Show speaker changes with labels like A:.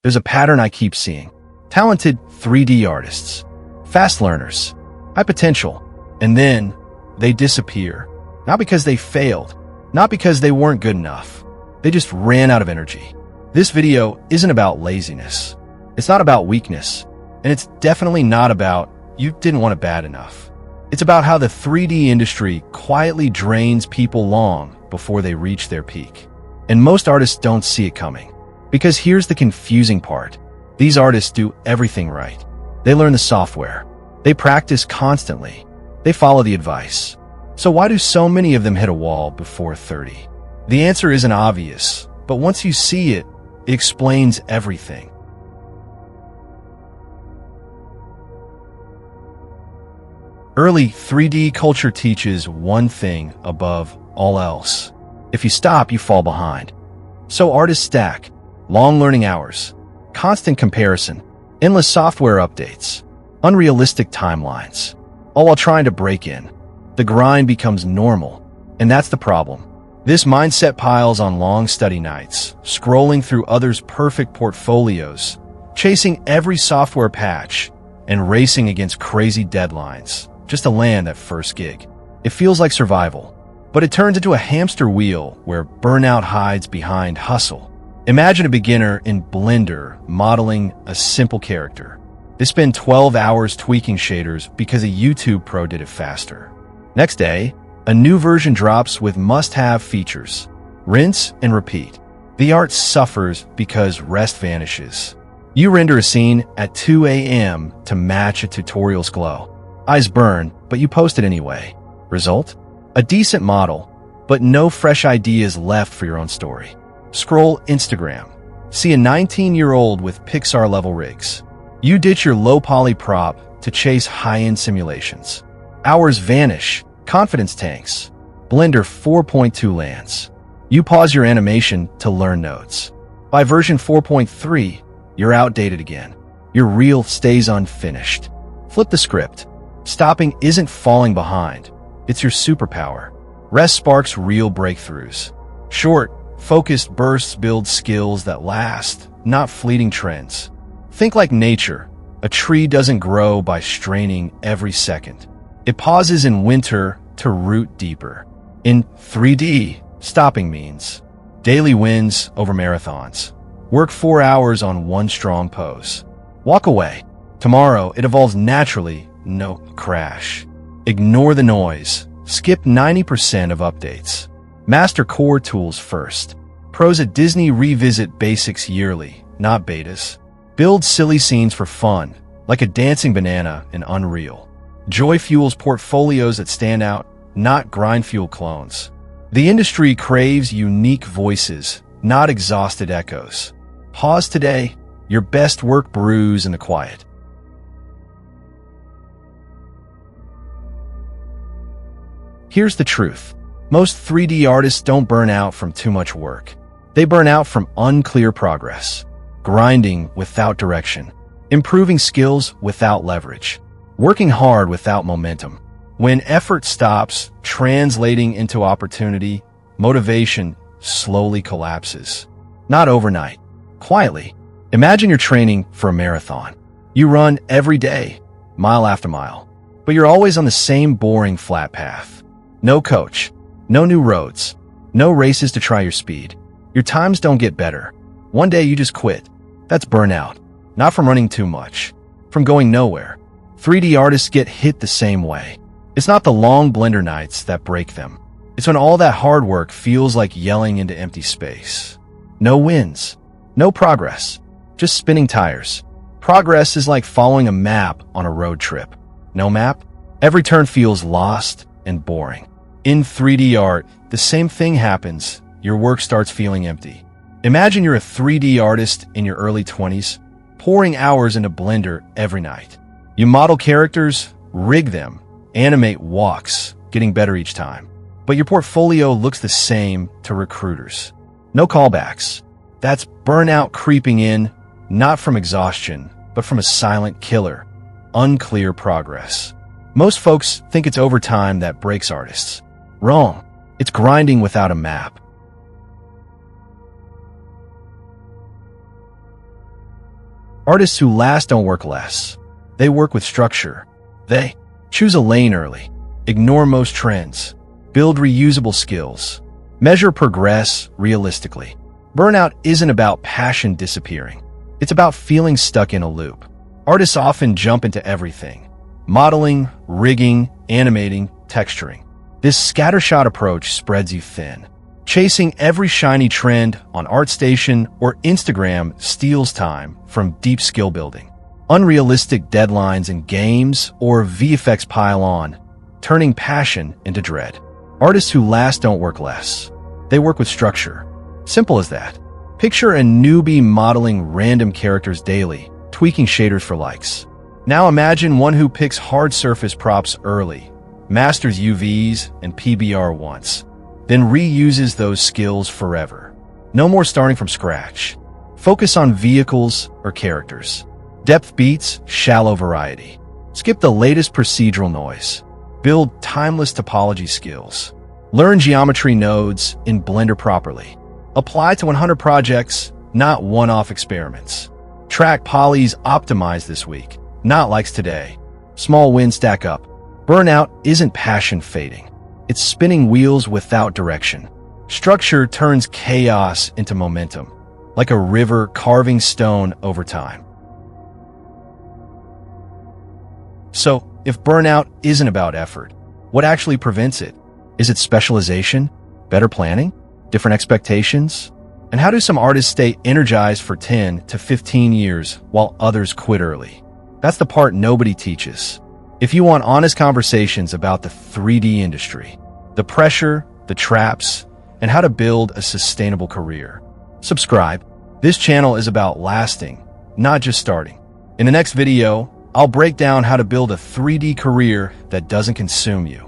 A: There's a pattern I keep seeing. Talented 3D artists, fast learners, high potential, and then they disappear. Not because they failed, not because they weren't good enough. They just ran out of energy. This video isn't about laziness. It's not about weakness. And it's definitely not about you didn't want it bad enough. It's about how the 3D industry quietly drains people long before they reach their peak. And most artists don't see it coming. Because here's the confusing part. These artists do everything right. They learn the software. They practice constantly. They follow the advice. So why do so many of them hit a wall before 30? The answer isn't obvious, but once you see it, it explains everything. Early 3D culture teaches one thing above all else. If you stop, you fall behind. So artists stack long learning hours, constant comparison, endless software updates, unrealistic timelines, all while trying to break in. The grind becomes normal, and that's the problem. This mindset piles on long study nights, scrolling through others' perfect portfolios, chasing every software patch, and racing against crazy deadlines just to land that first gig. It feels like survival, but it turns into a hamster wheel where burnout hides behind hustle. Imagine a beginner in Blender modeling a simple character. They spend 12 hours tweaking shaders because a YouTube pro did it faster. Next day, a new version drops with must-have features. Rinse and repeat. The art suffers because rest vanishes. You render a scene at 2 a.m. to match a tutorial's glow. Eyes burn, but you post it anyway. Result? A decent model, but no fresh ideas left for your own story. Scroll Instagram. See a 19-year-old with Pixar-level rigs. You ditch your low-poly prop to chase high-end simulations. Hours vanish. Confidence tanks. Blender 4.2 lands. You pause your animation to learn nodes. By version 4.3, you're outdated again. Your reel stays unfinished. Flip the script. Stopping isn't falling behind. It's your superpower. Rest sparks real breakthroughs. Short, focused bursts build skills that last, not fleeting trends. Think like nature. A tree doesn't grow by straining every second. It pauses in winter to root deeper. In 3D, stopping means daily wins over marathons. Work 4 hours on one strong pose. Walk away. Tomorrow, it evolves naturally. No crash. Ignore the noise. Skip 90% of updates. Master core tools first. Pros at Disney revisit basics yearly, not betas. Build silly scenes for fun, like a dancing banana in Unreal. Joy fuels portfolios that stand out, not grind fuel clones. The industry craves unique voices, not exhausted echoes. Pause today. Your best work brews in the quiet. Here's the truth. Most 3D artists don't burn out from too much work. They burn out from unclear progress, grinding without direction, improving skills without leverage, working hard without momentum. When effort stops translating into opportunity, motivation slowly collapses. Not overnight, quietly. Imagine you're training for a marathon. You run every day, mile after mile, but you're always on the same boring flat path. No coach, no new roads, no races to try your speed. Your times don't get better. One day you just quit. That's burnout. Not from running too much, from going nowhere. 3D artists get hit the same way. It's not the long Blender nights that break them. It's when all that hard work feels like yelling into empty space. No wins, no progress, just spinning tires. Progress is like following a map on a road trip. No map? Every turn feels lost and boring. In 3D art, the same thing happens. Your work starts feeling empty. Imagine you're a 3D artist in your early 20s, pouring hours into Blender every night. You model characters, rig them, animate walks, getting better each time. But your portfolio looks the same to recruiters. No callbacks. That's burnout creeping in, not from exhaustion, but from a silent killer. Unclear progress. Most folks think it's overtime that breaks artists. Wrong. It's grinding without a map. Artists who last don't work less. They work with structure. They choose a lane early, ignore most trends, build reusable skills, measure progress realistically. Burnout isn't about passion disappearing. It's about feeling stuck in a loop. Artists often jump into everything: modeling, rigging, animating, texturing. This scattershot approach spreads you thin. Chasing every shiny trend on ArtStation or Instagram steals time from deep skill building. Unrealistic deadlines in games or VFX pile on, turning passion into dread. Artists who last don't work less. They work with structure. Simple as that. Picture a newbie modeling random characters daily, tweaking shaders for likes. Now imagine one who picks hard surface props early, masters UVs and PBR once, then reuses those skills forever. No more starting from scratch. Focus on vehicles or characters. Depth beats shallow variety. Skip the latest procedural noise. Build timeless topology skills. Learn geometry nodes in Blender properly. Apply to 100 projects, not one-off experiments. Track polys optimized this week, not likes today. Small wins stack up. Burnout isn't passion fading. It's spinning wheels without direction. Structure turns chaos into momentum, like a river carving stone over time. So, if burnout isn't about effort, what actually prevents it? Is it specialization? Better planning? Different expectations? And how do some artists stay energized for 10 to 15 years while others quit early? That's the part nobody teaches. If you want honest conversations about the 3D industry, the pressure, the traps, and how to build a sustainable career, subscribe. This channel is about lasting, not just starting. In the next video, I'll break down how to build a 3D career that doesn't consume you.